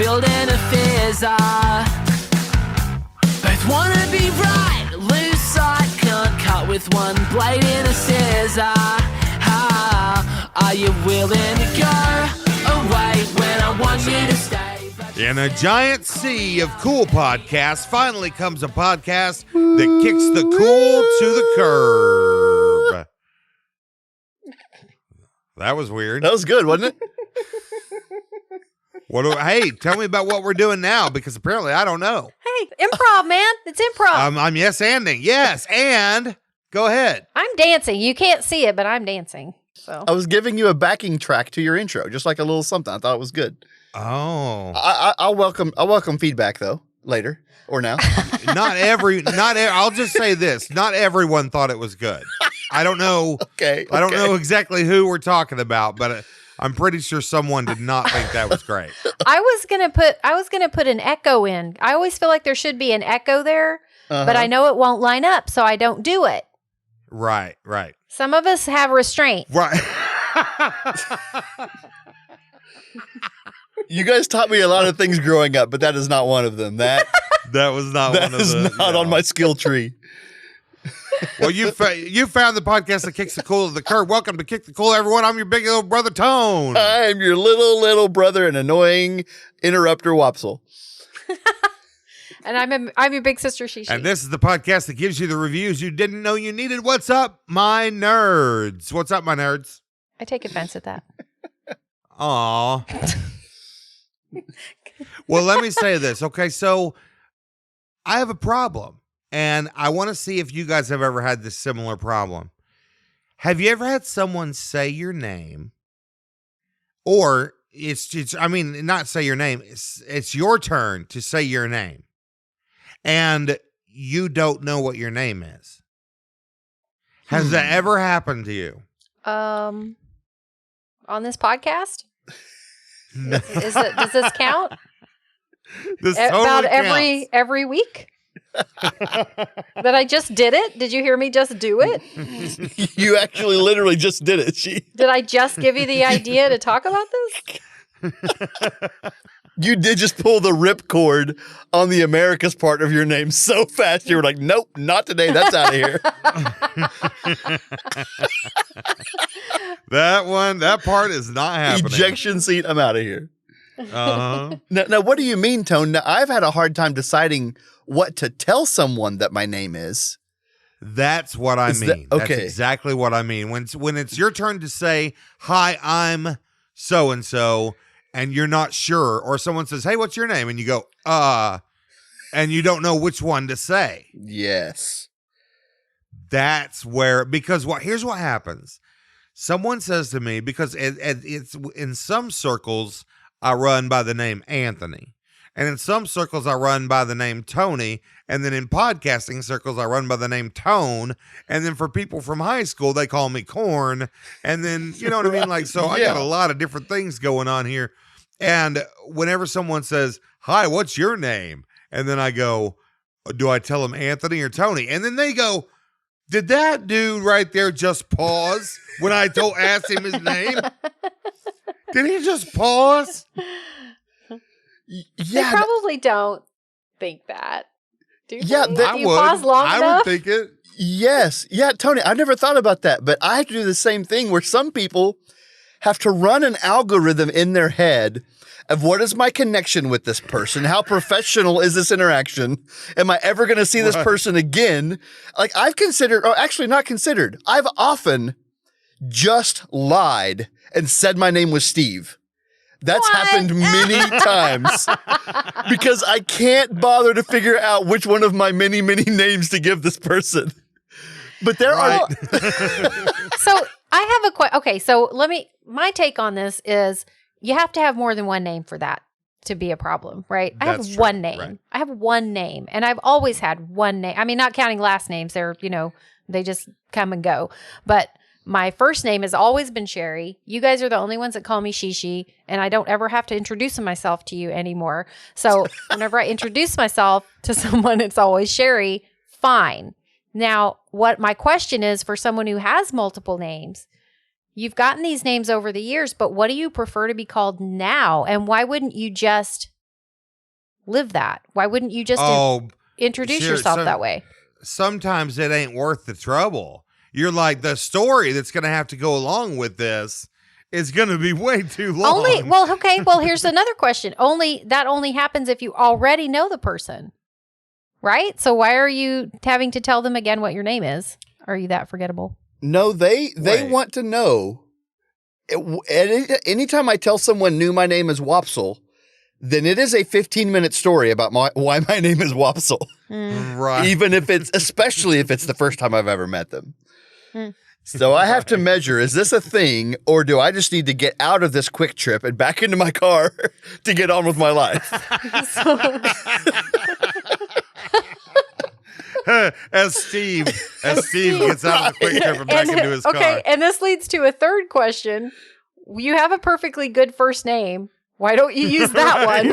building a fizzer. Both wanna be right, loose side can't cut with one blade in a scissor. Are you willing to go away when I want you to stay? In a giant sea of cool podcasts, finally comes a podcast that kicks the cool to the curb. That was weird. That was good, wasn't it? Hey, tell me about what we're doing now, because apparently I don't know. Hey, improv, man. It's improv. I'm yes-anding. Yes, and go ahead. I'm dancing. You can't see it, but I'm dancing. So I was giving you a backing track to your intro, just like a little something. I thought it was good. Oh. I'll welcome feedback though, later or now. I'll just say this. Not everyone thought it was good. I don't know. Okay. I don't know exactly who we're talking about, but I'm pretty sure someone did not think that was great. I was gonna put an echo in. I always feel like there should be an echo there, but I know it won't line up, so I don't do it. Right. Some of us have restraint. Right. You guys taught me a lot of things growing up, but that is not one of them. That was not one of them. That is not on my skill tree. Well, you found the podcast that kicks the cool to the curb. Welcome to Kick the Cool, everyone. I'm your big little brother, Tone. I'm your little brother and annoying interrupter, Wopsle. And I'm your big sister, Shishi. And this is the podcast that gives you the reviews you didn't know you needed. What's up, my nerds? What's up, my nerds? I take offense at that. Aw. Well, let me say this. Okay, so I have a problem, and I want to see if you guys have ever had this similar problem. Have you ever had someone say your name, or not say your name, it's your turn to say your name, and you don't know what your name is? Has that ever happened to you? On this podcast? Does this count? This About totally every week? That I just did it? Did you hear me just do it? You actually literally just did it. Did I just give you the idea to talk about this? You did just pull the ripcord on the Americas part of your name so fast. You were like, nope, not today. That's out of here. That part is not happening. Ejection seat, I'm out of here. Uh-huh. Now, what do you mean, Tone? Now, I've had a hard time deciding what to tell someone that my name is. That's what I mean. Okay. That's exactly what I mean. When it's your turn to say, hi, I'm so-and-so, and you're not sure, or someone says, hey, what's your name? And you go, and you don't know which one to say. Yes. That's where, because here's what happens. Someone says to me, because it's in some circles, I run by the name Anthony. And in some circles, I run by the name Tony. And then in podcasting circles, I run by the name Tone. And then for people from high school, they call me Corn. And then, you know what I mean? Like, so I got a lot of different things going on here. And whenever someone says, hi, what's your name? And then I go, do I tell them Anthony or Tony? And then they go, did that dude right there just pause when I asked him his name? Did he just pause? They probably don't think that. Do you? Yeah, think? Do you pause long enough? I would think it. Yes. Yeah, Tony, I've never thought about that, but I have to do the same thing where some people have to run an algorithm in their head of what is my connection with this person? How professional is this interaction? Am I ever going to see this person again? Like I've considered, or actually not considered, I've often just lied and said my name was Steve. That's happened many times because I can't bother to figure out which one of my many, many names to give this person. But there are. So I have a question. Okay, so my take on this is you have to have more than one name for that to be a problem, right? I have one name. Right. I have one name, and I've always had one name. I mean, not counting last names. They're, they just come and go. But my first name has always been Sherry. You guys are the only ones that call me Shishi, and I don't ever have to introduce myself to you anymore. So whenever I introduce myself to someone, it's always Sherry. Fine. Now, what my question is for someone who has multiple names, you've gotten these names over the years, but what do you prefer to be called now? And why wouldn't you just live that? Why wouldn't you just introduce yourself that way? Sometimes it ain't worth the trouble. You're like, the story that's going to have to go along with this is going to be way too long. Here's another question. That only happens if you already know the person, right? So why are you having to tell them again what your name is? Are you that forgettable? No, they want to know. Anytime I tell someone new my name is Wopsle, then it is a 15-minute story about why my name is Wopsle. Right. Especially if it's the first time I've ever met them. So I have to measure, is this a thing, or do I just need to get out of this quick trip and back into my car to get on with my life? As Steve gets out of the quick trip and back into his car. Okay, and this leads to a third question. You have a perfectly good first name. Why don't you use that one?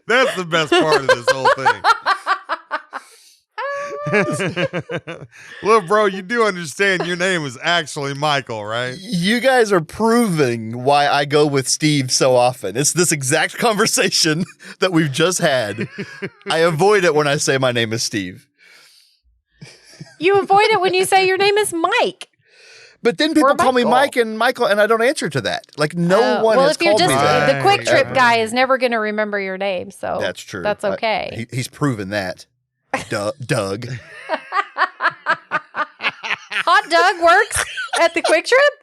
That's the best part of this whole thing. Look, bro, you do understand your name is actually Michael, right? You guys are proving why I go with Steve so often. It's this exact conversation that we've just had. I avoid it when I say my name is Steve. You avoid it when you say your name is Mike. But then people call me Mike and Michael, and I don't answer to that. Like, no one has called me that. The quick trip guy is never going to remember your name, so that's true. That's okay. He's proven that. Doug. Hot Doug works at the quick trip?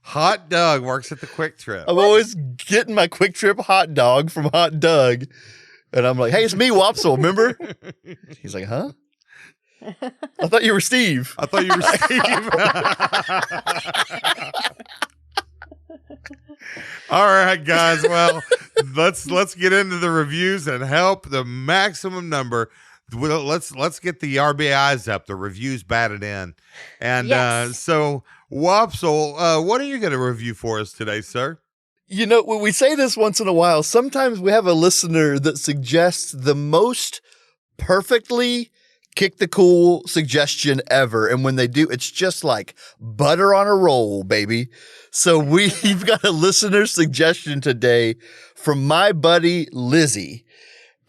Hot Doug works at the quick trip. I'm always getting my quick trip hot dog from Hot Doug. And I'm like, hey, it's me, Wopsle, remember? He's like, huh? I thought you were Steve. I thought you were Steve. All right, guys. Well, let's get into the reviews and help the maximum number. Let's get the RBIs up, the reviews batted in. And yes. So Wopsle, what are you going to review for us today, sir? You know, when we say this once in a while, sometimes we have a listener that suggests the most perfectly kick the cool suggestion ever. And when they do, it's just like butter on a roll, baby. So we've got a listener suggestion today from my buddy Lizzie.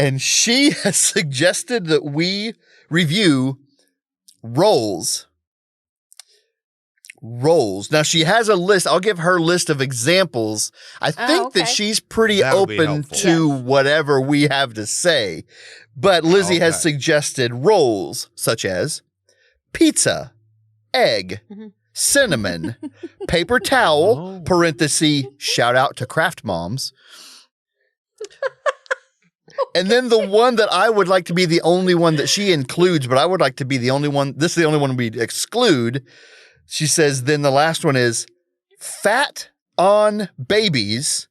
And she has suggested that we review Rolls. Now, she has a list. I'll give her list of examples. I think that she's pretty open to whatever we have to say. But Lizzie has suggested rolls such as pizza, egg, cinnamon, paper towel, parenthesis, shout out to Kraft Moms. And then the one that I would like to be the only one that she includes, but I would like to be the only one. This is the only one we exclude. She says, then the last one is fat on babies,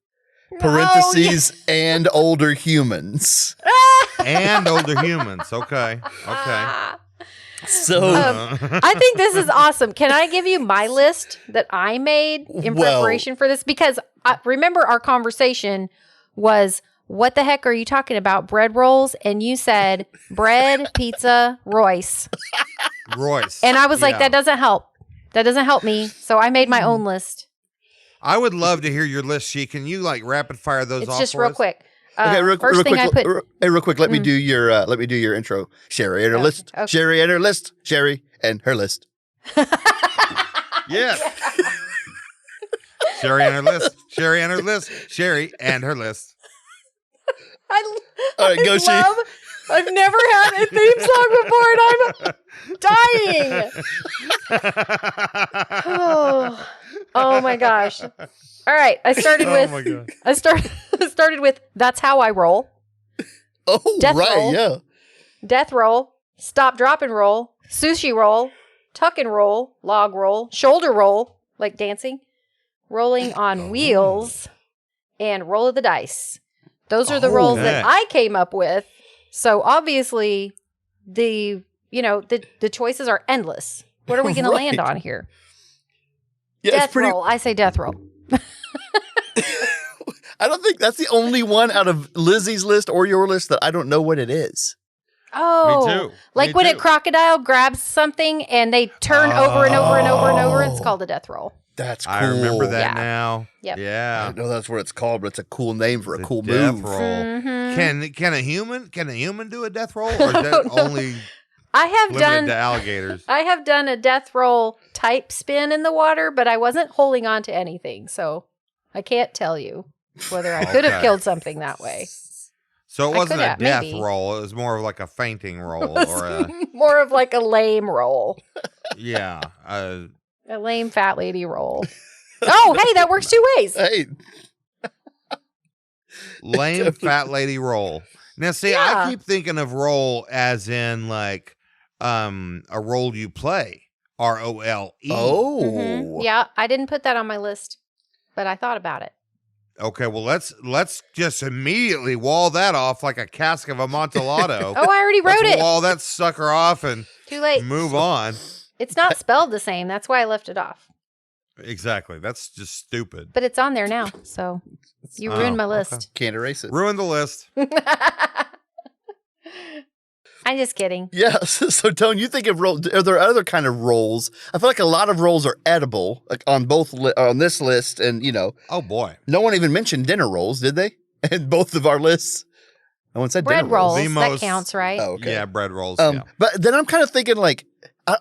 parentheses, and older humans. And older humans. Okay. So I think this is awesome. Can I give you my list that I made in preparation for this? Because remember our conversation was, what the heck are you talking about? Bread rolls? And you said bread, pizza, Royce. And I was like, that doesn't help. That doesn't help me. So I made my own list. I would love to hear your list, She. Can you like rapid fire those off? It's just for real us? quick. Okay, real first thing quick. I put. Real quick. Let me do your intro. Sherry and her list. Okay. Sherry and her list. Sherry and her list. Yes. Sherry and her list. Sherry and her list. Sherry and her list. All right, go, She. I've never had a theme song before, and I'm dying. Oh my gosh! All right, I started with. I started with "That's How I Roll." Oh, Death right, roll, yeah. Death roll, stop, drop, and roll, sushi roll, tuck and roll, log roll, shoulder roll, like dancing, rolling on wheels, and roll of the dice. Those are the rolls that I came up with. So obviously, the choices are endless. What are we going to land on here? Yeah, death roll. I say death roll. I don't think that's the only one out of Lizzie's list or your list that I don't know what it is. Oh, me too. Like when a crocodile grabs something and they turn over and over and over and over. It's called a death roll. That's cool. I remember that Yeah. now. Yep. I Yeah. don't know that's what it's called, but it's a cool name for a The cool death move. roll. Mhm. Can a human do a death roll, or is that only I have limited done to alligators? I have done a death roll type spin in the water, but I wasn't holding on to anything, so I can't tell you whether I could have Okay. killed something that way. So it I wasn't could a have, death maybe. roll. It was more of like a fainting roll, or a More of like a lame roll. yeah. A lame fat lady roll. Oh, hey, that works two ways. Hey, Lame fat lady roll. Now, see, Yeah. I keep thinking of roll as in like a role you play. ROLE. oh, Mhm. Yeah, I didn't put that on my list, but I thought about it. Okay, well let's just immediately wall that off like a cask of Amontillado. Oh, I already wrote Let's it. wall that sucker off and Too late. move on. It's not spelled the same. That's why I left it off. Exactly. That's just stupid. But it's on there now, so you Oh, ruined my okay. list. can't erase it. Ruin the list. I'm just kidding. Yes. So, Tone, you think of roll? Are there other kind of rolls? I feel like a lot of rolls are edible, like on both on this list, and Oh boy. no one even mentioned dinner rolls, did they? And both of our lists, no one said Bread dinner rolls. rolls, The that most- counts, right? Oh, okay. Yeah, bread rolls. Yeah. But then I'm kind of thinking, like,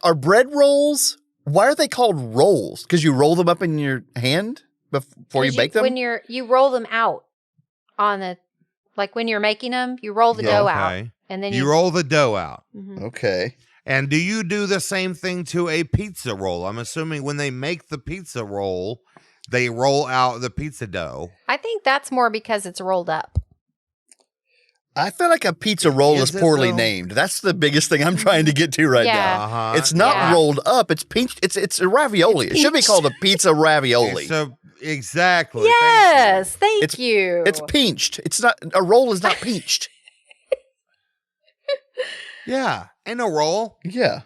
are bread rolls? Why are they called rolls? Because you roll them up in your hand before you 'Cause bake them. When you roll them out on the, like when you're making them, you roll the Yeah. dough out, Okay. and then You roll the dough out. Mhm. Okay. And do you do the same thing to a pizza roll? I'm assuming when they make the pizza roll, they roll out the pizza dough. I think that's more because it's rolled up. I feel like a pizza roll is Is it, poorly though? named. That's the biggest thing I'm trying to get to right Yeah. now. Uh-huh. It's not Yeah. rolled up. It's pinched. It's a ravioli. It's It should be pinched. called a pizza ravioli. So exactly. Yes, thank It's- you. It's pinched. It's not a roll. Is not pinched. Yeah. Ain't no roll. Yeah.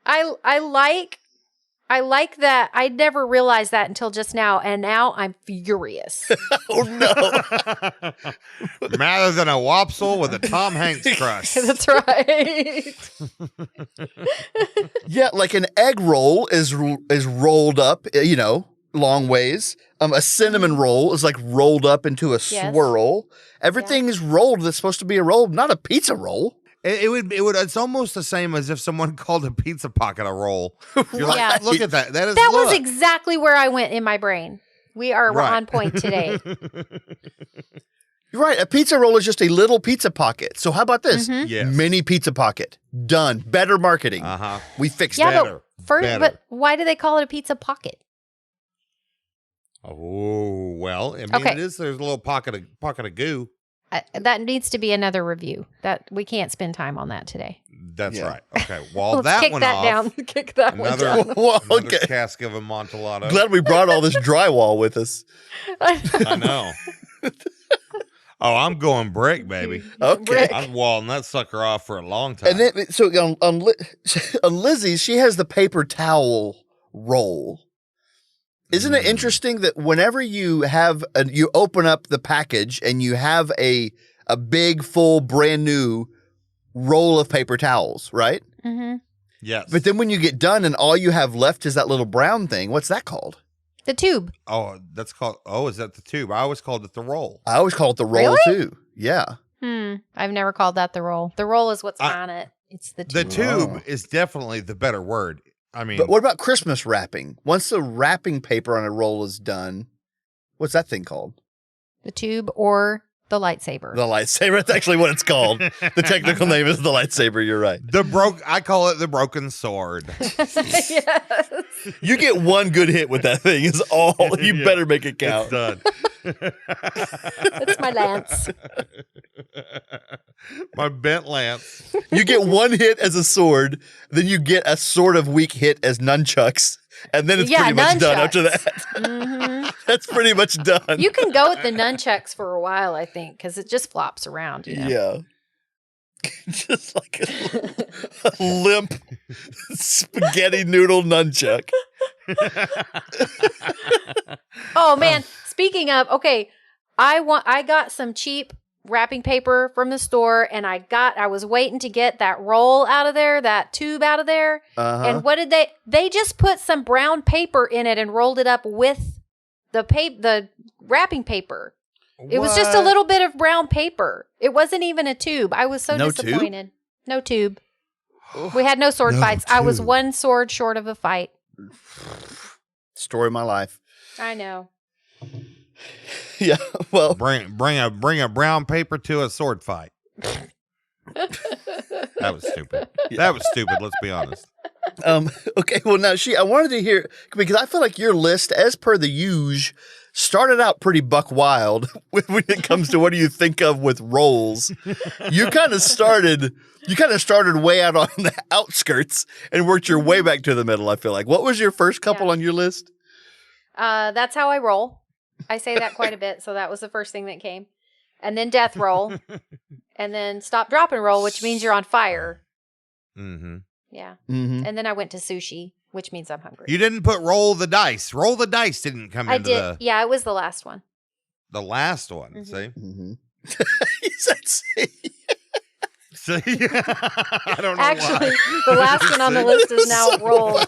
I like that. I never realized that until just now, and now I'm furious. Oh no. Rather than a Wopsle with a Tom Hanks crush. That's right. Yeah, like an egg roll is rolled up. Long ways. A cinnamon roll is like rolled up into a Yes. swirl. Everything is rolled that's supposed to be a roll, not a pizza roll. It would. It's almost the same as if someone called a pizza pocket a roll. You're like, Yeah. look at that. That was exactly where I went in my brain. We're Right. on point today. You're right. A pizza roll is just a little pizza pocket. So how about this? Mhm. Yes. Mini pizza pocket. Done. Better marketing. Uh-huh. We fixed Yeah, it. Better. But Better. why do they call it a pizza pocket? Oh, well, I mean, Okay. it is. There's a little pocket of goo. That needs to be another review. That we can't spend time on that today. That's Yeah. right. Okay. Well, Let's that kick one that off. down. Kick that Another, one down. Well, another okay. cask of Amontillado. Glad we brought all this drywall with us. I know. Oh, I'm going brick, baby. Okay. Brick. I'm walling that sucker off for a long time. And then, so on Lizzie's, she has the paper towel roll. Isn't it interesting that whenever you have you open up the package and you have a big, full, brand new roll of paper towels, right? Mm-hmm. Yes. But then when you get done and all you have left is that little brown thing, what's that called? The tube. Oh, that's called. Oh, is that the tube? I always called it the roll. I always call it the roll Really? too. Yeah. I've never called that the roll. The roll is what's I- on it. It's the The tube. tube Oh. is definitely the better word. I mean, But what about Christmas wrapping? Once the wrapping paper on a roll is done, what's that thing called? The tube or the lightsaber. The lightsaber. That's actually what it's called. The technical name is the lightsaber. You're right. I call it the broken sword. Yes. You get one good hit with that thing. Is all. You Yeah. better make it count. It's done. That's my lance. My bent lance. You get one hit as a sword, then you get a sort of weak hit as nunchucks, and then it's Yeah, pretty much done after nunchucks. that. hmm That's pretty much done. You can go with the nunchucks for a while, I think, because it just flops around. You know? Yeah. Just like a limp spaghetti noodle nunchuck. Oh man, speaking of, okay, I got some cheap wrapping paper from the store, and I was waiting to get that roll out of there, that tube out of there. And what did they just put some brown paper in it and rolled it up with the wrapping paper. It was just a little bit of brown paper. It wasn't even a tube. I was so disappointed. Tube? No tube. We had no sword fights. Tube. I was one sword short of a fight. Story of my life. I know. Yeah, well, bring a brown paper to a sword fight. That was stupid. Yeah. That was stupid. Let's be honest. Okay. Well, now I wanted to hear, because I feel like your list, as per the usual, started out pretty buck wild when it comes to what do you think of with roles. You kind of started way out on the outskirts and worked your way back to the middle. I feel like. What was your first couple on your list? That's how I roll. I say that quite a bit, so that was the first thing that came. And then death roll. And then stop, drop, and roll, which means you're on fire. Mm-hmm. Yeah. Mm-hmm. And then I went to sushi, which means I'm hungry. You didn't put roll the dice. Roll the dice didn't come into the... Yeah, it was the last one. The last one, see? Mm-hmm. He said see. See? I don't know Actually, the last one on the list is now roll.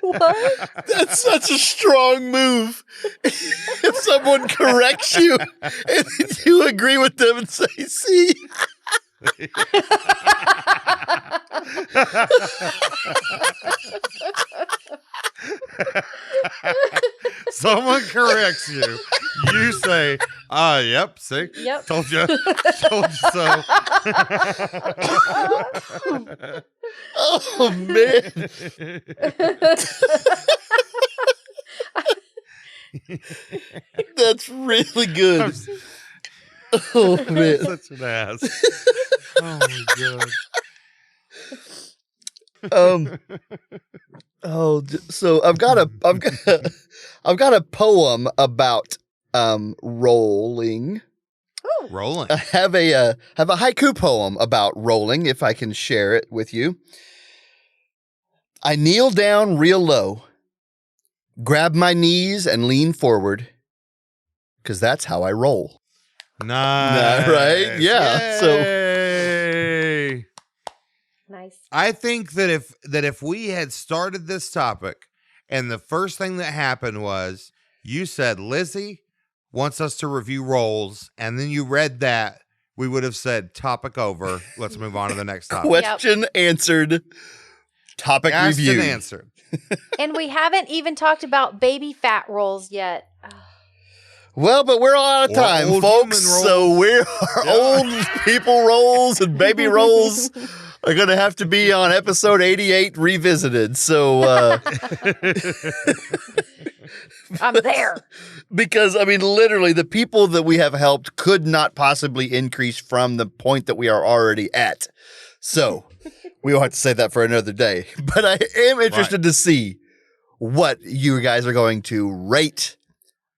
What? That's such a strong move. If someone corrects you and you agree with them and say, see. Someone corrects you. You say, yep, see? Yep. Told you so. Oh, man. That's really good. Oh, man. Such an ass. Oh, my God. So I've got a poem about rolling. Ooh. Rolling. I have a haiku poem about rolling, if I can share it with you. I kneel down real low, grab my knees and lean forward, because that's how I roll. Nice. Right? Yeah. Yay. So nice. I think that if we had started this topic and the first thing that happened was you said Lizzie wants us to review roles, and then you read that, we would have said topic over. Let's move on to the next topic. Question answered. Topic Asked reviewed. and answered. And we haven't even talked about baby fat rolls yet. Well, but we're all out of time, old folks. human rolls. So old people rolls and baby rolls are going to have to be on episode 88 revisited. So I'm there. Because, I mean, literally, the people that we have helped could not possibly increase from the point that we are already at. So we will have to say that for another day. But I am interested to see what you guys are going to rate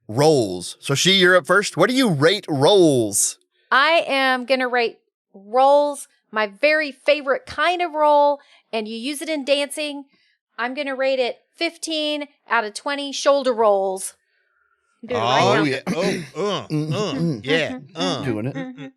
rolls. So, you're up first. What do you rate rolls? I am going to rate rolls, my very favorite kind of roll, and you use it in dancing. I'm going to rate it 15 out of 20 shoulder rolls. Yeah. Yeah. Doing it.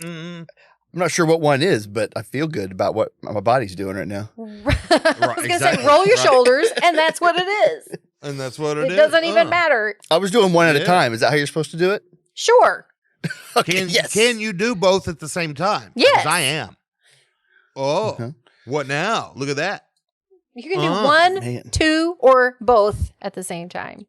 I'm not sure what one is, but I feel good about what my body's doing right now. Right, I was going to say, roll your shoulders, and that's what it is. And that's what it is. It doesn't even matter. I was doing one at a time. Is that how you're supposed to do it? Sure. Okay, Can you do both at the same time? Yes. Because I am. Oh, What now? Look at that. You can do one, two, or both at the same time.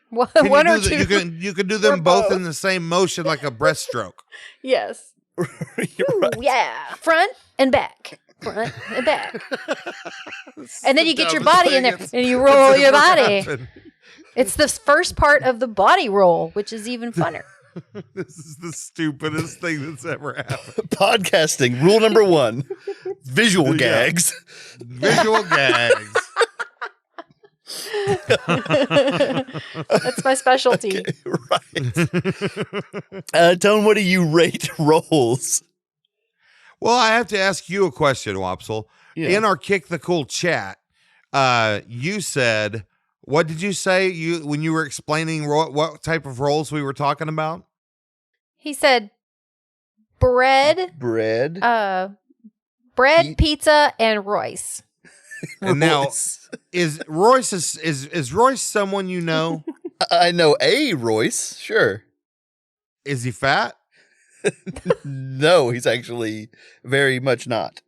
One or two. You can do them both in the same motion, like a breaststroke. Yes. Ooh, right. yeah. Front and back. Front and back. And then you get your body in there and you roll your body. Happened. It's the first part of the body roll, which is even funner. This is the stupidest thing that's ever happened. Podcasting, rule number 1. Visual gags. Visual gags. That's my specialty. Okay, right. Tone, what do you rate rolls? Well, I have to ask you a question, Wopsle. Yeah. In our Kick the Cool chat, you said What did you say when you were explaining what type of rolls we were talking about? He said bread, pizza, and Royce. And now, is Royce is Royce someone you know? I know a Royce, sure. Is he fat? No, he's actually very much not.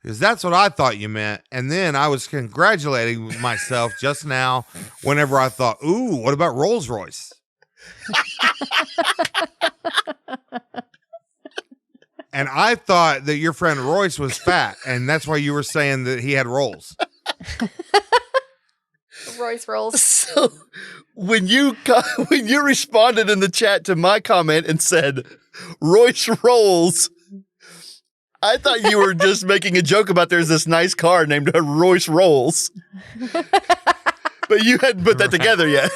Because that's what I thought you meant. And then I was congratulating myself just now whenever I thought, ooh, what about Rolls Royce? And I thought that your friend Royce was fat, and that's why you were saying that he had rolls. Royce rolls. So when you responded in the chat to my comment and said Royce rolls, I thought you were just making a joke about there's this nice car named Royce Rolls. But you hadn't put that together yet.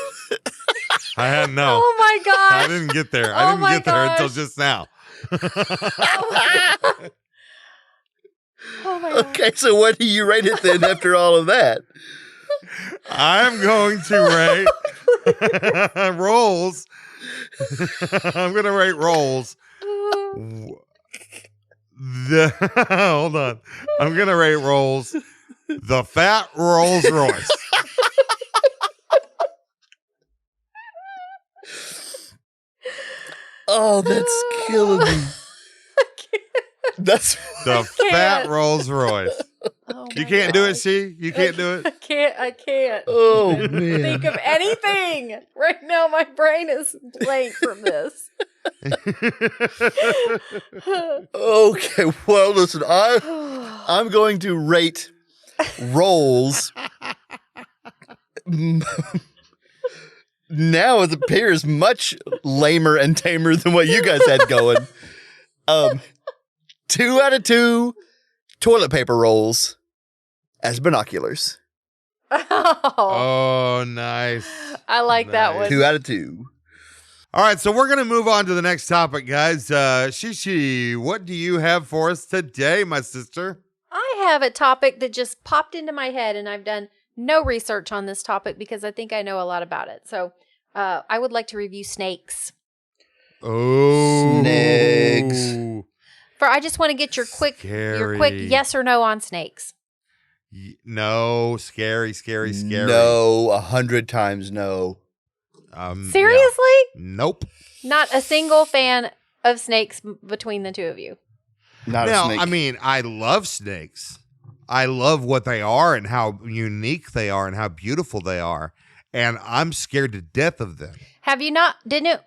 I hadn't, no. Oh my gosh. I didn't get there. I didn't get there until just now. Oh my God. Okay, so what do you rate it then after all of that? I'm going to rate rolls. I'm going to rate rolls. Hold on. I'm going to rate rolls the fat Rolls Royce. Oh, that's killing me. That's the fat Rolls Royce. Oh You my can't do it, gosh. see? You can't do it. I can't Oh man. think of anything. Right now my brain is blank from this. Okay, well listen, I'm going to rate rolls. Now it appears much lamer and tamer than what you guys had going. 2 out of 2 toilet paper rolls as binoculars. Oh, nice. I like that Nice. one. 2 out of 2. All right, so we're going to move on to the next topic, guys. Shishi, what do you have for us today, my sister? I have a topic that just popped into my head, and I've done no research on this topic because I think I know a lot about it. So I would like to review snakes. Oh, Snakes. I just want to get your quick yes or no on snakes. No, scary. No, 100 times no. Seriously? Yeah. Nope. Not a single fan of snakes between the two of you. Not a Now, snake. I mean, I love snakes. I love what they are and how unique they are and how beautiful they are. And I'm scared to death of them. Have you not?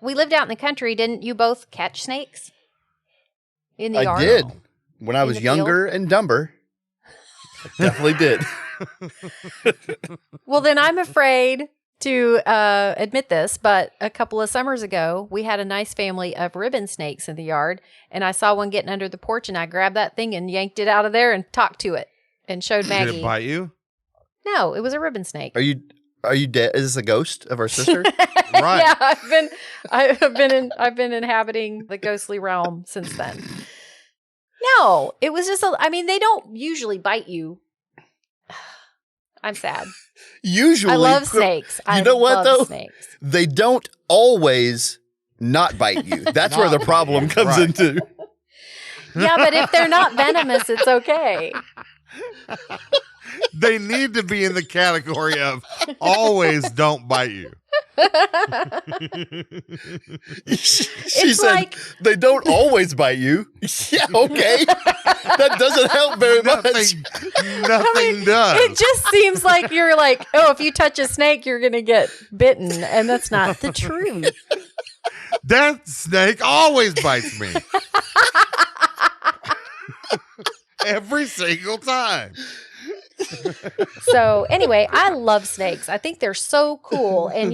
We lived out in the country. Didn't you both catch snakes? In the I yard? did. When I In was the younger and dumber. I definitely did. Well, then I'm afraid to admit this, but a couple of summers ago, we had a nice family of ribbon snakes in the yard, and I saw one getting under the porch, and I grabbed that thing and yanked it out of there and talked to it and showed Maggie. Did it bite you? No, it was a ribbon snake. Are you dead? Is this a ghost of our sister? Right. Yeah, I've been inhabiting the ghostly realm since then. No, it was just they don't usually bite you. I'm sad. Usually. I love snakes. You know what, though? Snakes. They don't always not bite you. That's where the problem comes Right. into. Yeah, but if they're not venomous, it's okay. They need to be in the category of always don't bite you. She It's said, like- they don't always bite you. Yeah, okay. That doesn't help very much. Nothing does. It just seems like you're like, oh, if you touch a snake, you're going to get bitten. And that's not the truth. That snake always bites me. Every single time. So anyway, I love snakes. I think they're so cool. And,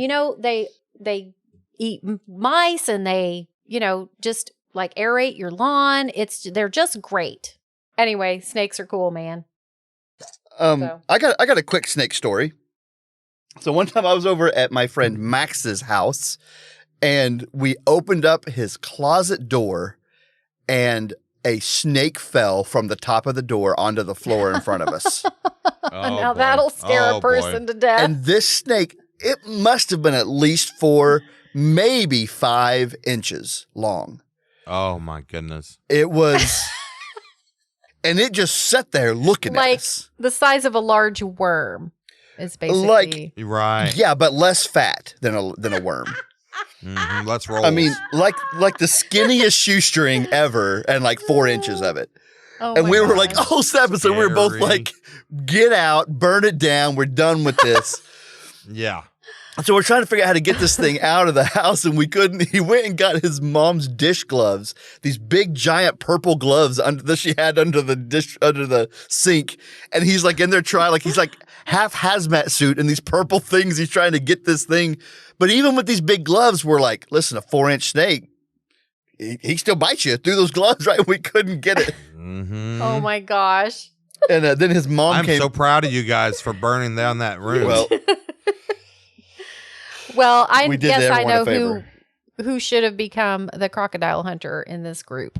they eat mice and they, just like aerate your lawn. They're just great. Anyway, snakes are cool, man. I got a quick snake story. So one time I was over at my friend Max's house and we opened up his closet door and a snake fell from the top of the door onto the floor in front of us. Now boy. that'll scare Oh, a person boy. to death. And this snake, it must have been at least 4, maybe 5 inches long. Oh my goodness. It was, and it just sat there looking at Like us. the size of a large worm is basically. Like- You're right. Yeah, but less fat than a worm. Let's roll. I mean, like the skinniest shoestring ever, and like 4 inches of it. Oh And my we were like, gosh. oh, snap. So we were both Scary. like, get out, burn it down. We're done with this. yeah. So we're trying to figure out how to get this thing out of the house, and we couldn't. He went and got his mom's dish gloves, these big, giant purple gloves that she had under the sink. And he's like in there trying, like he's like half hazmat suit and these purple things. He's trying to get this thing. But even with these big gloves, we're like, listen, a 4-inch snake, he still bites you through those gloves, right? We couldn't get it. Oh my gosh. And then his mom I'm came. so proud of you guys for burning down that room. Well, Well, I We did guess I everyone a know favor. who should have become the crocodile hunter in this group.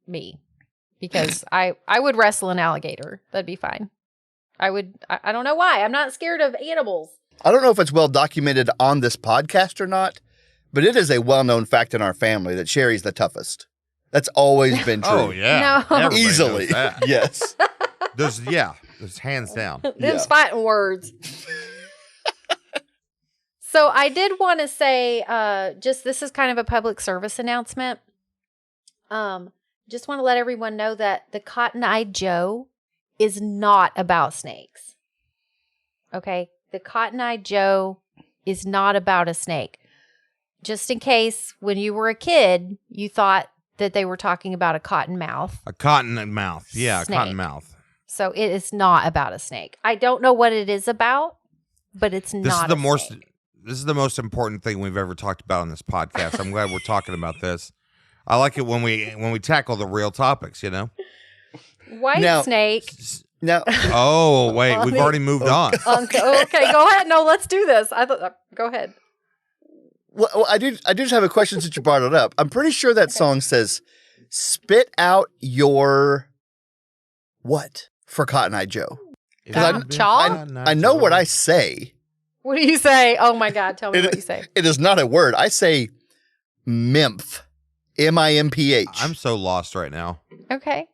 Me. Because I would wrestle an alligator. That'd be fine. I don't know why. I'm not scared of animals. I don't know if it's well documented on this podcast or not, but it is a well-known fact in our family that Sherry's the toughest. That's always been true. oh yeah. No. Everybody knows Easily. that. Yes. There's hands down. Them's Yeah. fighting words. So I did want to say, just this is kind of a public service announcement. Just want to let everyone know that the Cotton-Eyed Joe is not about snakes. Okay? The Cotton-Eyed Joe is not about a snake. Just in case when you were a kid, you thought that they were talking about a cottonmouth. A cotton mouth. Yeah, a Snake. cotton mouth. So it is not about a snake. I don't know what it is about, but it's This not is the a most snake. this is the most important thing we've ever talked about on this podcast. I'm glad we're talking about this. I like it when we tackle the real topics, you know? White Now- snake. Now, Oh, wait, we've already moved on. Okay, go ahead. No, let's do this. Go ahead. well, I do just have a question since you brought it up. I'm pretty sure that song says, "Spit out your what for Cotton Eye Joe." Chaw? I know what I say. What do you say? Oh my God, tell me what you say. It is not a word. I say mimph, M-I-M-P-H. I'm so lost right now. Okay.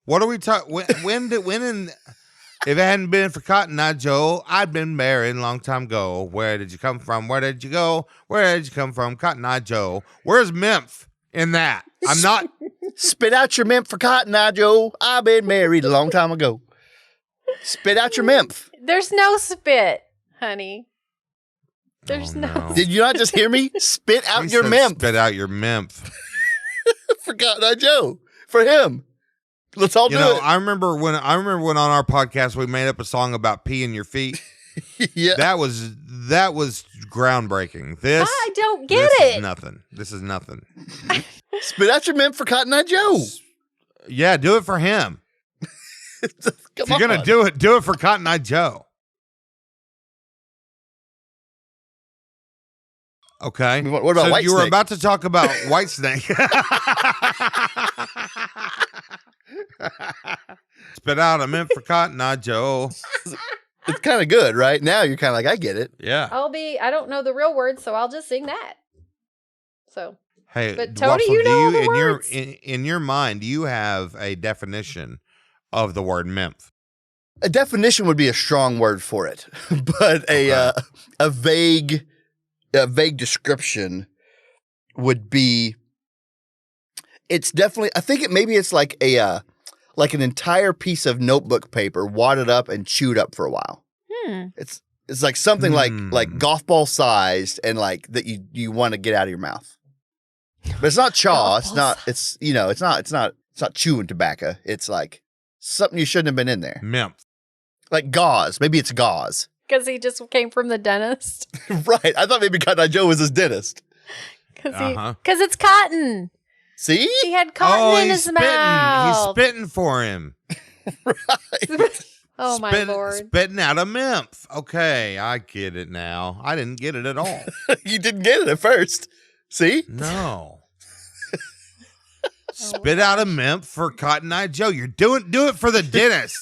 What are we talking? When if it hadn't been for Cotton Eye Joe, I'd been married a long time ago. Where did you come from? Where did you go? Where did you come from? Cotton Eye Joe. Where's Memph in that? I'm not. Spit out your mimph for Cotton Eye Joe. I've been married a long time ago. Spit out your mimph. There's no spit, honey. There's Oh, no. no. Did you not just hear me? Spit out He your said mimph Spit out your Memph. for Cotton Eye Joe. For him. Let's all You do know, it. I remember when on our podcast we made up a song about peeing your feet. Yeah. That was groundbreaking. This I don't get this it. Is nothing. This is nothing. Spit out your mimph for Cotton Eye Joe. Yeah, do it for him. Come If you're gonna do it for Cotton Eye Joe. Okay. What about so White you were Snake? about to talk about White Snake. Spit out a mint for Cotton Eye Joe. It's kind of good, right? Now you're kind of like, I get it. Yeah. I don't know the real words, so I'll just sing that. So, Hey, But Tony, Wopsle, you know all the in words. in your mind, do you have a definition of the word nymph? A definition would be a strong word for it, but a vague description would be. It's definitely. I think it's like like an entire piece of notebook paper wadded up and chewed up for a while. It's like something like golf ball sized and like that you want to get out of your mouth. But it's not chaw. It's not. It's It's not chewing tobacco. It's like something you shouldn't have been in there. Nymph. Like gauze. Maybe it's gauze. because he just came from the dentist. Right. I thought maybe Cotton Eye Joe was his dentist. Uh-huh. Because it's cotton. See? He had cotton in he's his spitting. mouth. He's spitting for him. Oh my lord! Spitting out a nymph. Okay, I get it now. I didn't get it at all. You didn't get it at first. See? No. Spit out a nymph for Cotton Eye Joe. Do it for the dentist.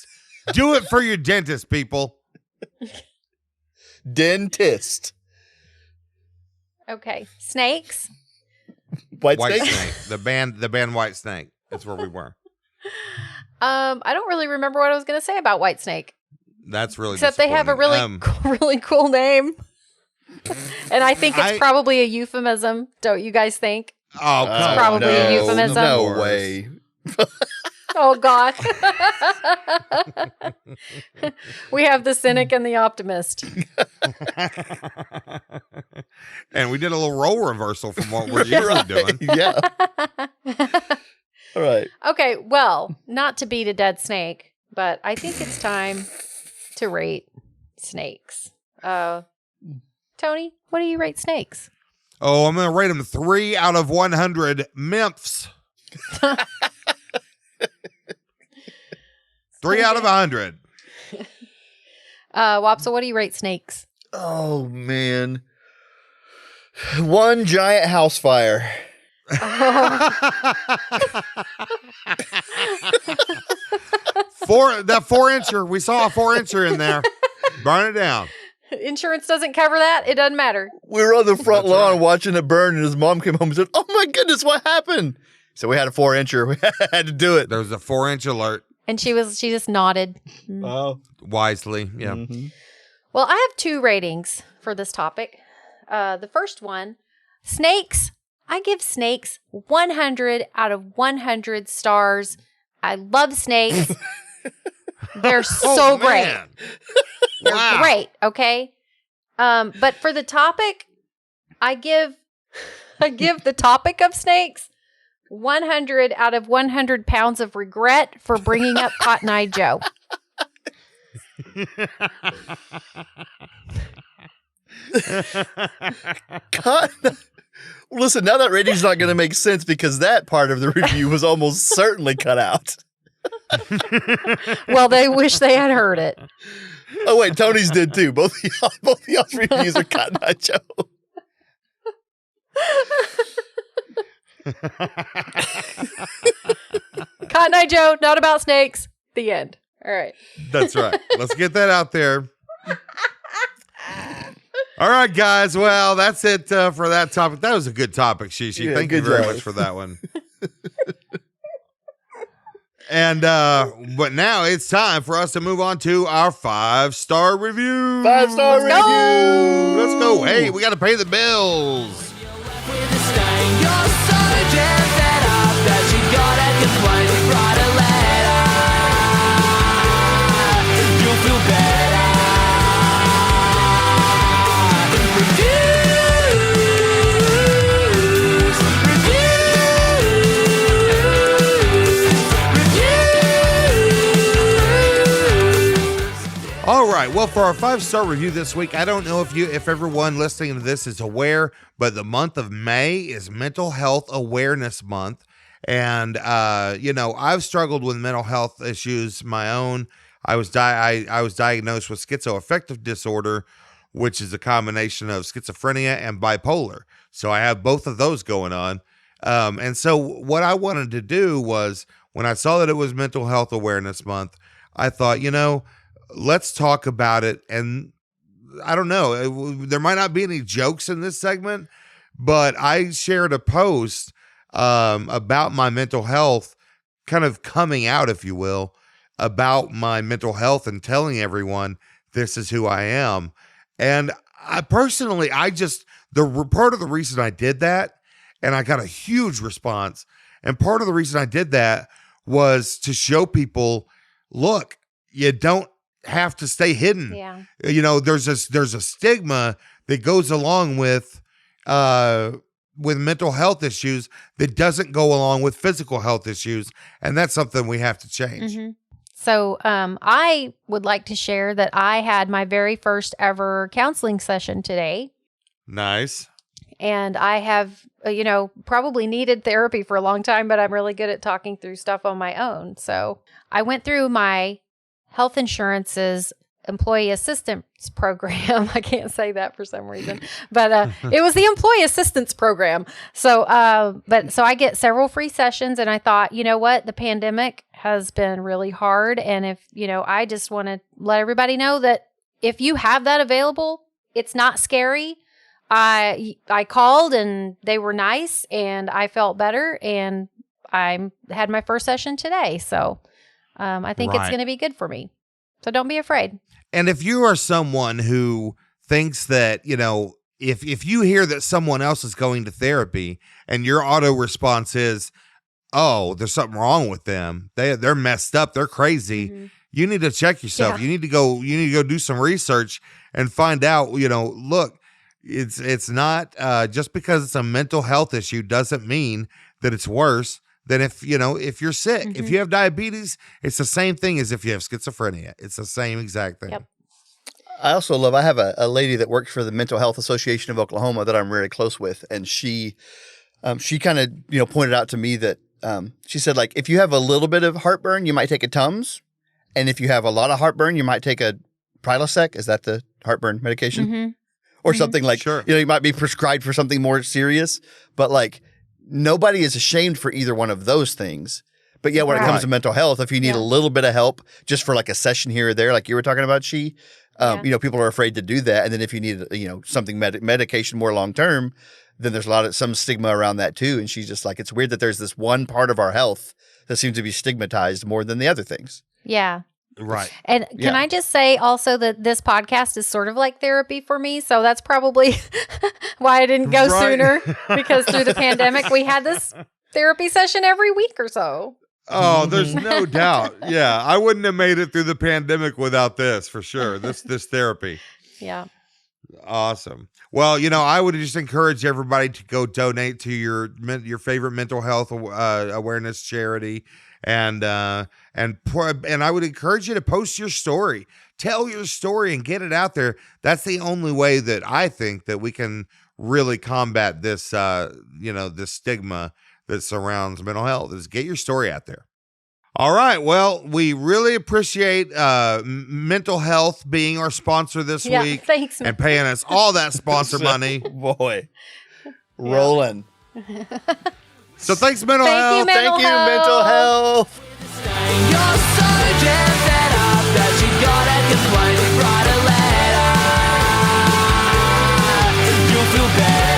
Do it for your dentist, people. Dentist. Okay. Snakes. White White snake. Snake. The band White Snake. That's where we were. I don't really remember what I was going to say about White Snake. That's really Except they have a really, really cool name. And I think it's probably a euphemism. Don't you guys think? Oh, It's probably a euphemism. No way. Oh, God. We have the cynic and the optimist. And we did a little role reversal from what we're usually doing. Yeah. All right. Okay, well, not to beat a dead snake, but I think it's time to rate snakes. Tony, what do you rate snakes? Oh, I'm going to rate them 3 out of 100 mimps. 3 out of 100. Wopsle, what do you rate snakes? Oh, man. 1 giant house fire. That 4-incher. We saw a 4-incher in there. Burn it down. Insurance doesn't cover that. It doesn't matter. We were on the front lawn watching it burn, and his mom came home and said, "Oh my goodness, what happened?" So we had a 4-incher. We had to do it. There was a 4-inch alert. And she just nodded. Oh, Wisely. Yeah. mm-hmm. Well, I have 2 ratings for this topic. The first one, snakes. I give snakes 100 out of 100 stars. I love snakes. They're so great. Man. They're Wow. great, okay? But for the topic, I give the topic of snakes 100 out of 100 pounds of regret for bringing up Cotton Eye Joe. Listen, now that rating's not going to make sense because that part of the review was almost certainly cut out. Well, they wish they had heard it. Oh wait, Tony's did too. Both of y'all's reviews are Cotton Eye Joe. Cotton Eye Joe, not about snakes. The end. All right. That's right. Let's get that out there. All right, guys. Well, that's it for that topic. That was a good topic, Shishi. Yeah, Thank you good very job. much for that one. And but now it's time for us to move on to our 5-star review. 5-star review. Let's go. Hey, we got to pay the bills. With a stain, you're so damn fed up that you gotta complain. Write a letter, you'll feel better. Reviews. All right. Well, for our 5-star review this week, I don't know if everyone listening to this is aware, but the month of May is Mental Health Awareness Month. And, I've struggled with mental health issues my own. I was diagnosed with schizoaffective disorder, which is a combination of schizophrenia and bipolar. So I have both of those going on. And so what I wanted to do was, when I saw that it was Mental Health Awareness Month, I thought, let's talk about it. And I don't know, there might not be any jokes in this segment, but I shared a post about my mental health, kind of coming out, if you will, about my mental health and telling everyone this is who I am. And I personally, part of the reason I did that, and I got a huge response, and part of the reason I did that was to show people, look, you don't have to stay hidden. Yeah. There's a stigma that goes along with mental health issues that doesn't go along with physical health issues, and that's something we have to change. Mm-hmm. So I would like to share that I had my very first ever counseling session today. Nice. And I have, probably needed therapy for a long time, but I'm really good at talking through stuff on my own. So I went through my health insurance's employee assistance program. I can't say that for some reason, but it was the employee assistance program. So, so I get several free sessions, and I thought, you know what, the pandemic has been really hard, and if I just want to let everybody know that if you have that available, it's not scary. I called and they were nice, and I felt better, and I had my first session today. So, I think it's going to be good for me. So don't be afraid. And if you are someone who thinks that, if you hear that someone else is going to therapy and your auto response is, oh, there's something wrong with them, they're messed up, they're crazy, you need to check yourself. Yeah. You need to go do some research and find out, look, it's not just because it's a mental health issue doesn't mean that it's worse than if you're sick. If you have diabetes, it's the same thing as if you have schizophrenia. It's the same exact thing. Yep. I have a lady that works for the Mental Health Association of Oklahoma that I'm really close with. And she kind of, pointed out to me that she said, like, if you have a little bit of heartburn, you might take a Tums. And if you have a lot of heartburn, you might take a Prilosec. Is that the heartburn medication? Or something like, Sure. You might be prescribed for something more serious, but like nobody is ashamed for either one of those things. But yeah, when it comes to mental health, if you need a little bit of help just for like a session here or there, like you were talking about, people are afraid to do that. And then if you need, something medication more long-term, then there's some stigma around that too. And she's just like, it's weird that there's this one part of our health that seems to be stigmatized more than the other things. Yeah. Right. And can I just say also that this podcast is sort of like therapy for me. So that's probably why I didn't go sooner, because through the pandemic, we had this therapy session every week or so. Oh, there's no doubt. Yeah. I wouldn't have made it through the pandemic without this for sure. This therapy. Yeah. Awesome. Well, I would just encourage everybody to go donate to your favorite mental health awareness charity. And I would encourage you to post your story, tell your story and get it out there. That's the only way that I think that we can really combat this, this stigma that surrounds mental health, is get your story out there. All right. Well, we really appreciate Mental Health being our sponsor this week. Thanks, and paying us all that sponsor money. Boy, rolling. So thanks, Mental Health. Thank you, Mental Health. You're so damn fed up that you gotta complain and write a letter. You'll feel better.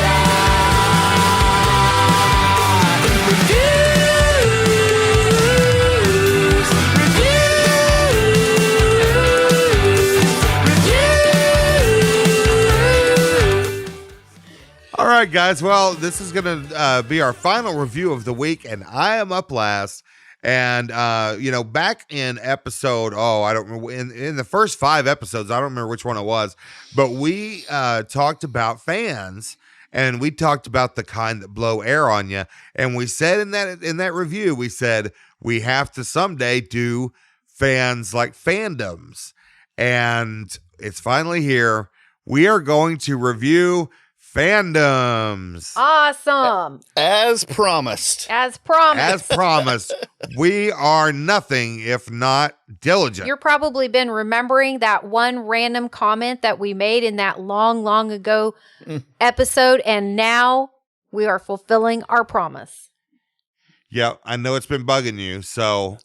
All right, guys. Well, this is going to be our final review of the week, and I am up last. And, back in episode, I don't remember, in the first 5 episodes, I don't remember which one it was, but we talked about fans, and we talked about the kind that blow air on you. And we said in that review, we said we have to someday do fans like Fandoms. And it's finally here. We are going to review Fandoms. Awesome. As promised. As promised. As promised. We are nothing if not diligent. You're probably been remembering that one random comment that we made in that long, long ago episode, and now we are fulfilling our promise. Yeah, I know it's been bugging you. So,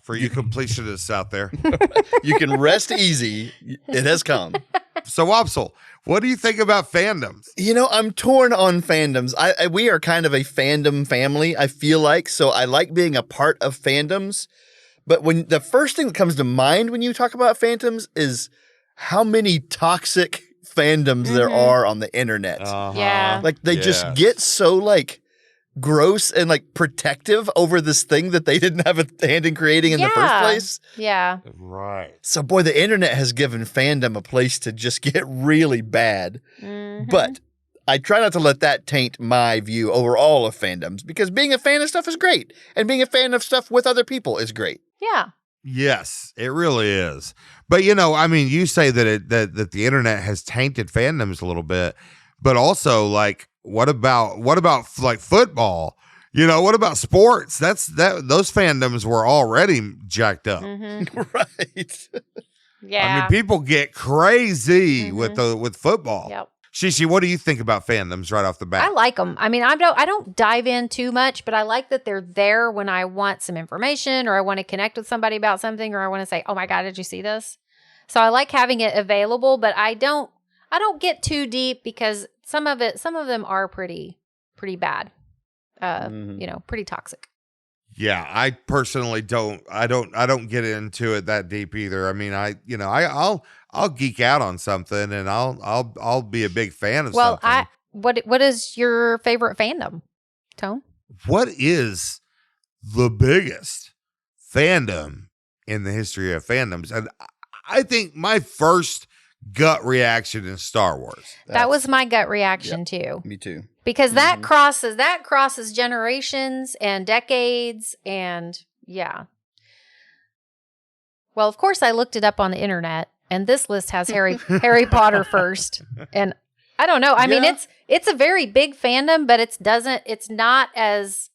for you completionists out there. You can rest easy. It has come. So, Wopsle, what do you think about Fandoms? I'm torn on Fandoms. We are kind of a fandom family, I feel like. So I like being a part of Fandoms. But when the first thing that comes to mind when you talk about Fandoms is how many toxic fandoms there are on the internet. Yeah. Like they just get so gross and protective over this thing that they didn't have a hand in creating in the first place. Yeah. Right. So boy, the internet has given fandom a place to just get really bad. But I try not to let that taint my view overall of fandoms, because being a fan of stuff is great, and being a fan of stuff with other people is great. Yeah. Yes, it really is. But you say that that the internet has tainted fandoms a little bit, but also what about football? What about sports? Those fandoms were already jacked up. Right. Yeah. I mean, people get crazy with football. Yep. Shishi, what do you think about fandoms right off the bat? I like them. I mean, I don't dive in too much, but I like that they're there when I want some information or I want to connect with somebody about something or I want to say, "Oh my God, did you see this?" So I like having it available, but I don't get too deep because some of them are pretty bad. Pretty toxic. Yeah, I personally don't get into it that deep either. I mean, I'll geek out on something and I'll be a big fan of something. What is your favorite fandom, Tone? What is the biggest fandom in the history of fandoms? And I think my first gut reaction is Star Wars. That was my gut reaction too. Me too. Because that crosses generations and decades and yeah. Well, of course I looked it up on the internet and this list has Harry Potter first. And I don't know. I mean it's a very big fandom, but it's not as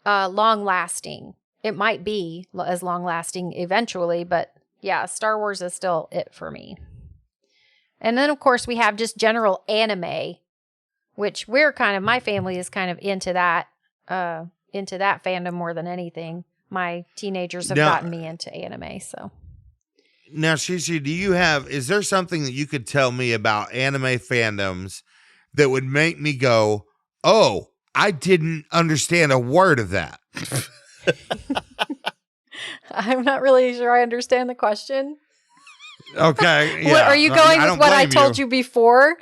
long lasting. It might be as long lasting eventually, but yeah, Star Wars is still it for me. And then, of course, we have just general anime, which my family is kind of into that fandom more than anything. My teenagers have gotten me into anime, so. Now, Shishi, is there something that you could tell me about anime fandoms that would make me go, oh, I didn't understand a word of that? I'm not really sure I understand the question. Okay. Yeah. What, are you going with what I told you before?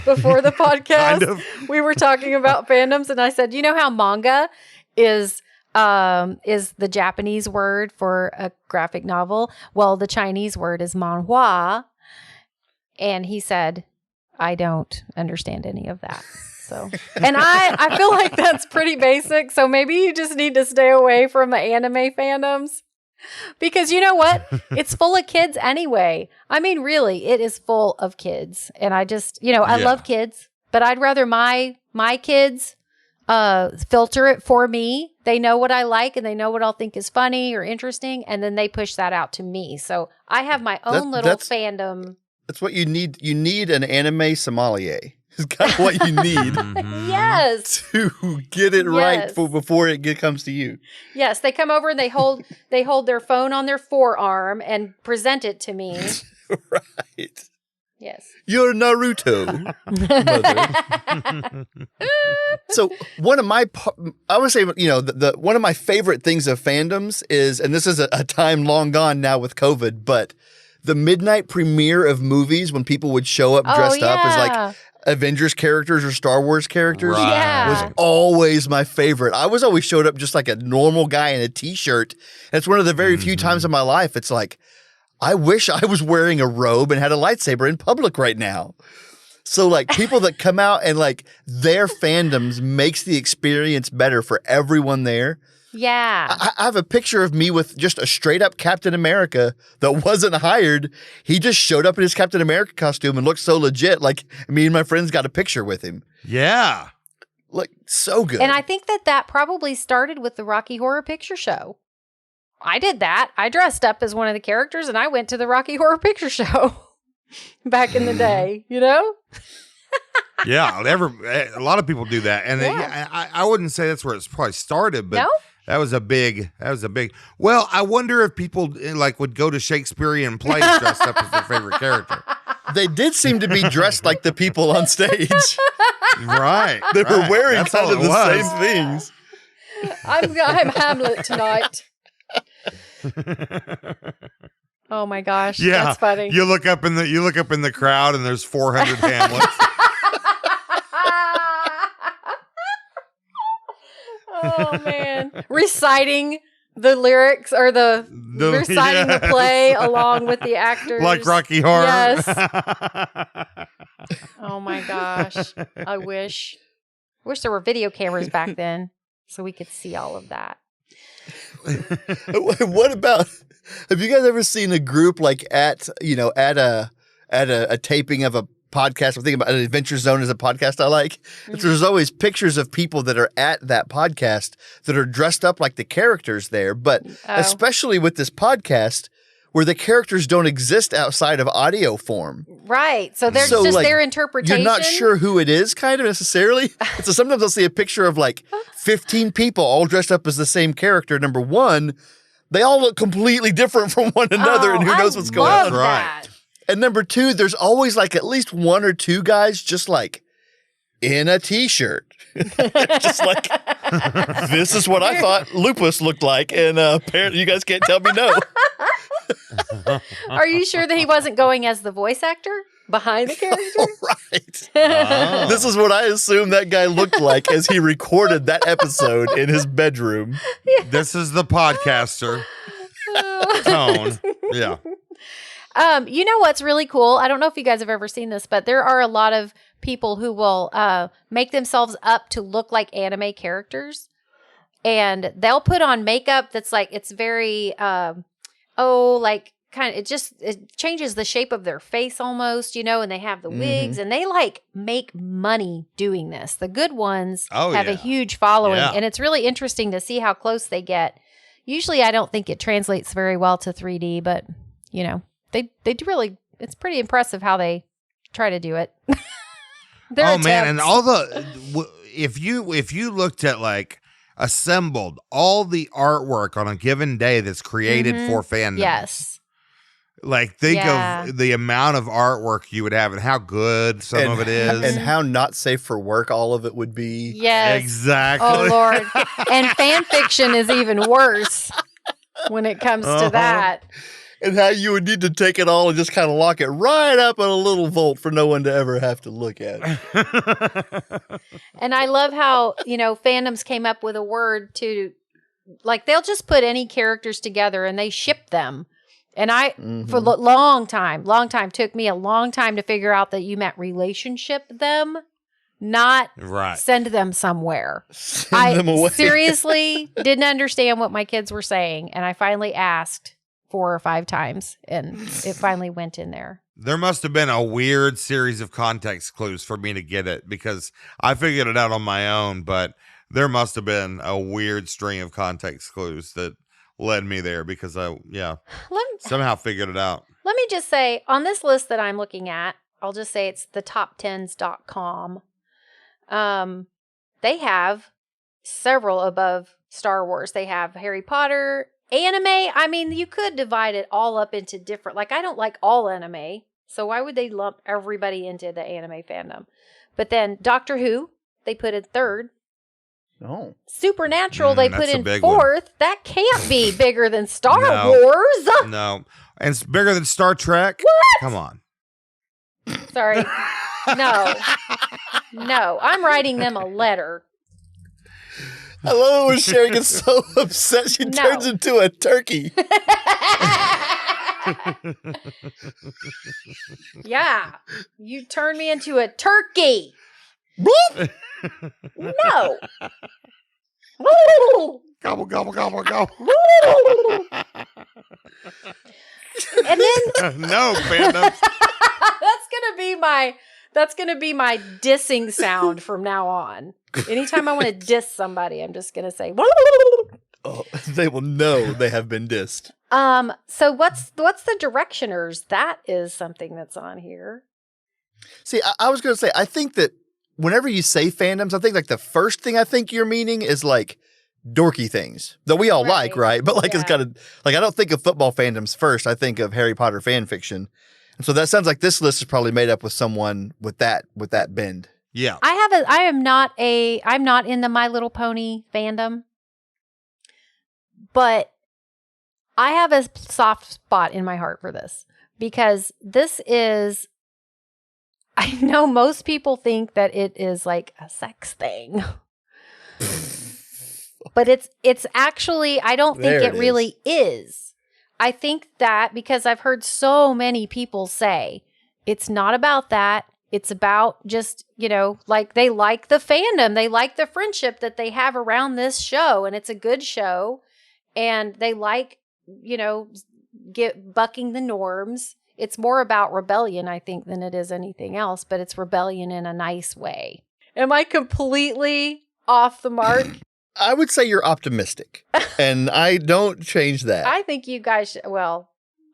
Before the podcast, Kind of. We were talking about fandoms, and I said, you know how manga is the Japanese word for a graphic novel? Well, the Chinese word is manhua, and he said, I don't understand any of that. So, and I feel like that's pretty basic. So maybe you just need to stay away from the anime fandoms. Because you know what? It's full of kids anyway. I mean, really, it is full of kids. And I just, I love kids, but I'd rather my kids filter it for me. They know what I like and they know what I'll think is funny or interesting. And then they push that out to me. So I have my own little fandom. That's what you need. You need an anime sommelier. It's kind of what you need. Yes. To get it right before it comes to you. Yes, they come over and they hold their phone on their forearm and present it to me. Right. Yes. You're Naruto, mother. So one of my, I would say, the one of my favorite things of fandoms is, and this is a time long gone now with COVID, but the midnight premiere of movies when people would show up dressed up as like Avengers characters or Star Wars characters was always my favorite. I was always showed up just like a normal guy in a t-shirt. And it's one of the very few times in my life it's like, I wish I was wearing a robe and had a lightsaber in public right now. So like people that come out and like their fandoms makes the experience better for everyone there. Yeah. I have a picture of me with just a straight up Captain America that wasn't hired. He just showed up in his Captain America costume and looked so legit. Like me and my friends got a picture with him. Yeah. Look, so good. And I think that probably started with the Rocky Horror Picture Show. I did that. I dressed up as one of the characters and I went to the Rocky Horror Picture Show back in the day, Yeah. A lot of people do that. And I wouldn't say that's where it's probably started, but that was a big, well, I wonder if people like would go to Shakespearean plays dressed up as their favorite character. They did seem to be dressed like the people on stage. Right. They were wearing That's kind all of it the was. same things. I'm Hamlet tonight. Oh my gosh. Yeah. That's funny. You look up in the crowd and there's 400 Hamlets. Oh man. Reciting the lyrics or reciting the play along with the actors. Like Rocky Horror. Yes. Oh my gosh. I wish there were video cameras back then so we could see all of that. What about, have you guys ever seen a group like at a taping of a podcast? I'm thinking about an Adventure Zone as a podcast I like. There's always pictures of people that are at that podcast that are dressed up like the characters there. But especially with this podcast, where the characters don't exist outside of audio form. Right. So they're just like, their interpretation. You're not sure who it is, kind of necessarily. So sometimes I'll see a picture of like 15 people all dressed up as the same character. Number one, they all look completely different from one another, and who knows what's going on. Right. And number two, there's always like at least one or two guys just like in a t-shirt. Just like, this is what I thought Lupus looked like, and apparently you guys can't tell me no. Are you sure that he wasn't going as the voice actor behind the character? Right. This is what I assume that guy looked like as he recorded that episode in his bedroom. This is the podcaster tone. Yeah. You know what's really cool? I don't know if you guys have ever seen this, but there are a lot of people who will make themselves up to look like anime characters. And they'll put on makeup that's like, it's very, like kind of, it changes the shape of their face almost, you know, and they have the wigs and they like make money doing this. The good ones have a huge following and it's really interesting to see how close they get. Usually I don't think it translates very well to 3D, but you know, they do really, it's pretty impressive how they try to do it. Man, and all the if you looked at like assembled all the artwork on a given day that's created for fandom. Yes. Like think of the amount of artwork you would have and how good some of it is. And how not safe for work all of it would be. Yes. Exactly. Oh Lord. And fan fiction is even worse when it comes to that. And how you would need to take it all and just kind of lock it right up in a little vault for no one to ever have to look at it. And I love how, you know, fandoms came up with a word to, like, they'll just put any characters together and they ship them. And for a long time, took me a long time to figure out that you meant relationship them, not send them somewhere. Send them away. Seriously didn't understand what my kids were saying. And I finally asked 4 or 5 times and it finally went in there. There must have been a weird series of context clues for me to get it because I figured it out on my own, but there must have been a weird string of context clues that led me there because I somehow figured it out. Let me just say on this list that I'm looking at, I'll just say it's the top10s.com. They have several above Star Wars. They have Harry Potter, anime. I mean, you could divide it all up into different, like I don't like all anime. So why would they lump everybody into the anime fandom? But then Doctor Who, they put in 3rd. Oh. Supernatural, they put in 4th. One. That can't be bigger than Star Wars. No. And it's bigger than Star Trek. What? Come on. Sorry. No. I'm writing them a letter. I love it when Sherry gets so upset she turns into a turkey. Yeah. You turn me into a turkey. No. Gobble, gobble, gobble, gobble. And then no, Fandoms. that's gonna be my dissing sound from now on. Anytime I want to diss somebody, I'm just gonna say. Oh, they will know they have been dissed. So what's the Directioners? That is something that's on here. See, I was gonna say, I think that whenever you say fandoms, I think like the first thing I think you're meaning is like dorky things that we all like, right? But like it's got to, like I don't think of football fandoms first. I think of Harry Potter fan fiction. And so that sounds like this list is probably made up with someone with that bend. Yeah. I'm not in the My Little Pony fandom. But I have a soft spot in my heart for this because this is, I know most people think that it is like a sex thing. But it's actually, I don't think it really is. I think that because I've heard so many people say it's not about that. It's about just, you know, like they like the fandom. They like the friendship that they have around this show. And it's a good show. And they like, you know, bucking the norms. It's more about rebellion, I think, than it is anything else. But it's rebellion in a nice way. Am I completely off the mark? I would say you're optimistic. And I don't change that. I think you guys,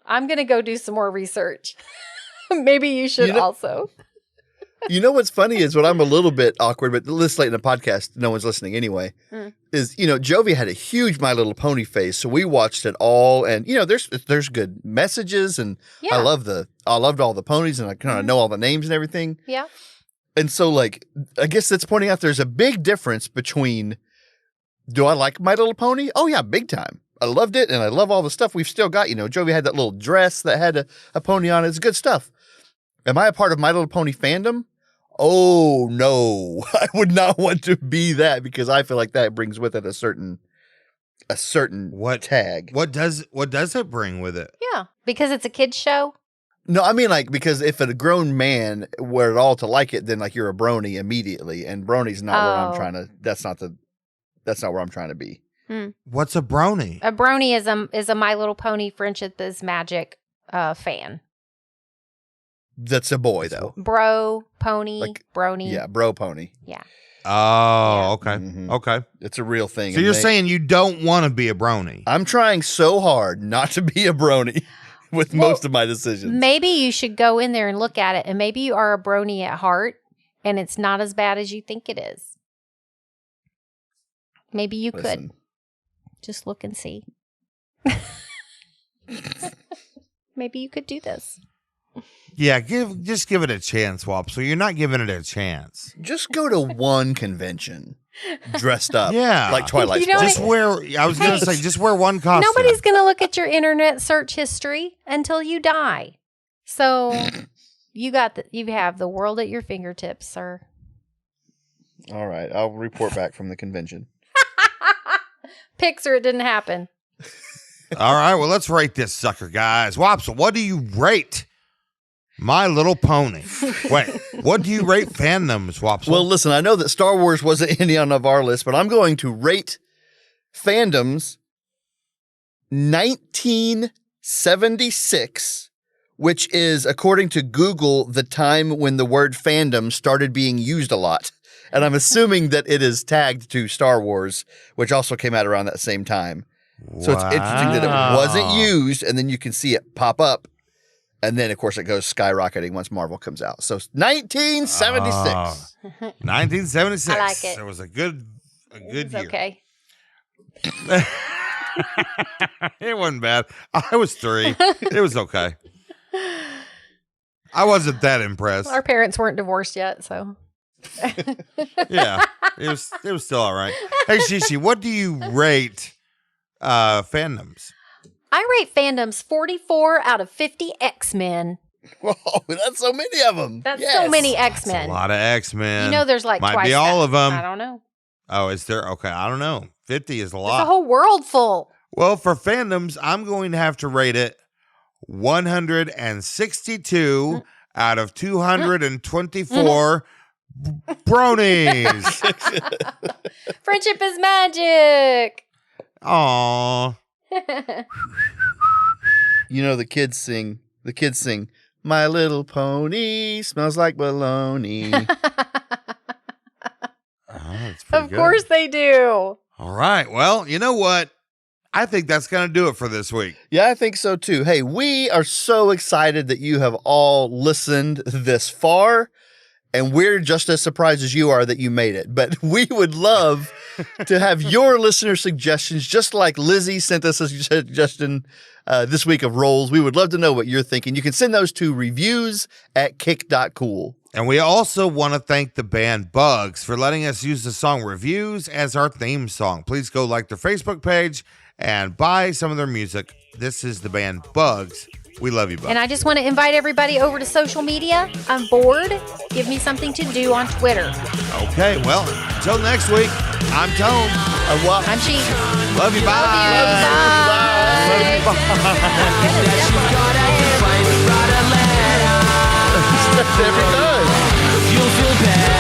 I'm going to go do some more research. Maybe you should also. You know what's funny is when I'm a little bit awkward, but this late in the podcast, no one's listening anyway, is, Jovi had a huge My Little Pony phase, so we watched it all, and, there's good messages, and I loved all the ponies, and I kind of know all the names and everything. Yeah. And so, like, I guess that's pointing out there's a big difference between, do I like My Little Pony? Oh, yeah, big time. I loved it, and I love all the stuff we've still got. Jovi had that little dress that had a pony on it. It's good stuff. Am I a part of My Little Pony fandom? Oh, no. I would not want to be that because I feel like that brings with it a certain tag. What does it bring with it? Yeah, because it's a kid's show. No, I mean, like, because if a grown man were at all to like it, then, like, you're a brony immediately, and brony's not where I'm trying to, that's not where I'm trying to be. What's a brony? A brony is a My Little Pony Friendship is Magic fan. That's a boy, though. Bro, pony, like, brony. Yeah, bro pony. Yeah. Oh, okay. Mm-hmm. Okay. It's a real thing. So you're saying you don't want to be a brony? I'm trying so hard not to be a brony with most of my decisions. Maybe you should go in there and look at it, and maybe you are a brony at heart, and it's not as bad as you think it is. Maybe you could. Just look and see. Maybe you could do this. Yeah, just give it a chance, Wopsle. You're not giving it a chance. Just go to one convention dressed up. Yeah. Like Twilight You know Zone. Just wear one costume. Nobody's going to look at your internet search history until you die. So you have the world at your fingertips, sir. All right. I'll report back from the convention. Pics or it didn't happen. All right, well, let's rate this sucker, guys. Wopsle, what do you rate My Little Pony? Wait, what do you rate Fandoms, Wopsle? Well, listen, I know that Star Wars wasn't any on our list, but I'm going to rate Fandoms 1976, which is, according to Google, the time when the word fandom started being used a lot. And I'm assuming that it is tagged to Star Wars, which also came out around that same time. So it's interesting that it wasn't used, and then you can see it pop up. And then, of course, it goes skyrocketing once Marvel comes out. So 1976. 1976. I like it. It was a good year. Okay. It wasn't bad. I was 3. It was okay. I wasn't that impressed. Our parents weren't divorced yet, so. Yeah, it was still all right. Hey, Shishi, what do you rate Fandoms? I rate Fandoms 44 out of 50 X-Men. Whoa, that's so many of them. That's so many X-Men. That's a lot of X-Men. You know there's like might twice be all that. of them. I don't know. Oh, is there? Okay, I don't know. 50 is a There's lot. a whole world full. Well, for Fandoms, I'm going to have to rate it 162 out of 224 bronies. Friendship is magic. Aww. You know, the kids sing, My Little Pony smells like baloney. That's pretty Of good. course they do. All right. Well, you know what? I think that's going to do it for this week. Yeah, I think so too. Hey, we are so excited that you have all listened this far, and we're just as surprised as you are that you made it. But we would love to have your listener suggestions, just like Lizzie sent us a suggestion this week of roles. We would love to know what you're thinking. You can send those to reviews@kick.cool. And we also want to thank the band Bugs for letting us use the song Reviews as our theme song. Please go like their Facebook page and buy some of their music. This is the band Bugs. We love you, Bugs. And I just want to invite everybody over to social media. I'm bored. Give me something to do on Twitter. Okay, well, until next week, I'm Tone. I'm She. Love you. Bye. Love you. Bye. Every time. You'll feel better.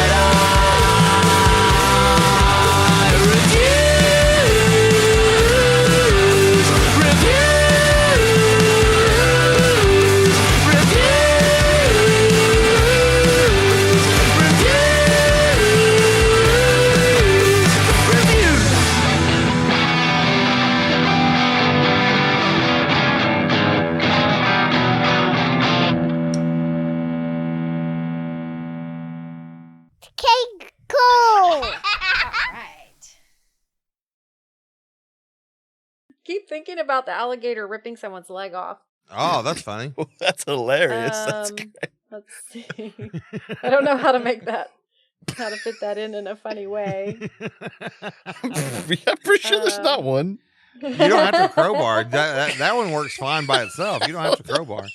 keep thinking about the alligator ripping someone's leg off. Oh, that's funny. That's hilarious. That's great. Let's see. I don't know how to fit that in a funny way. I'm pretty sure there's not one. You don't have to crowbar. That one works fine by itself. You don't have to crowbar.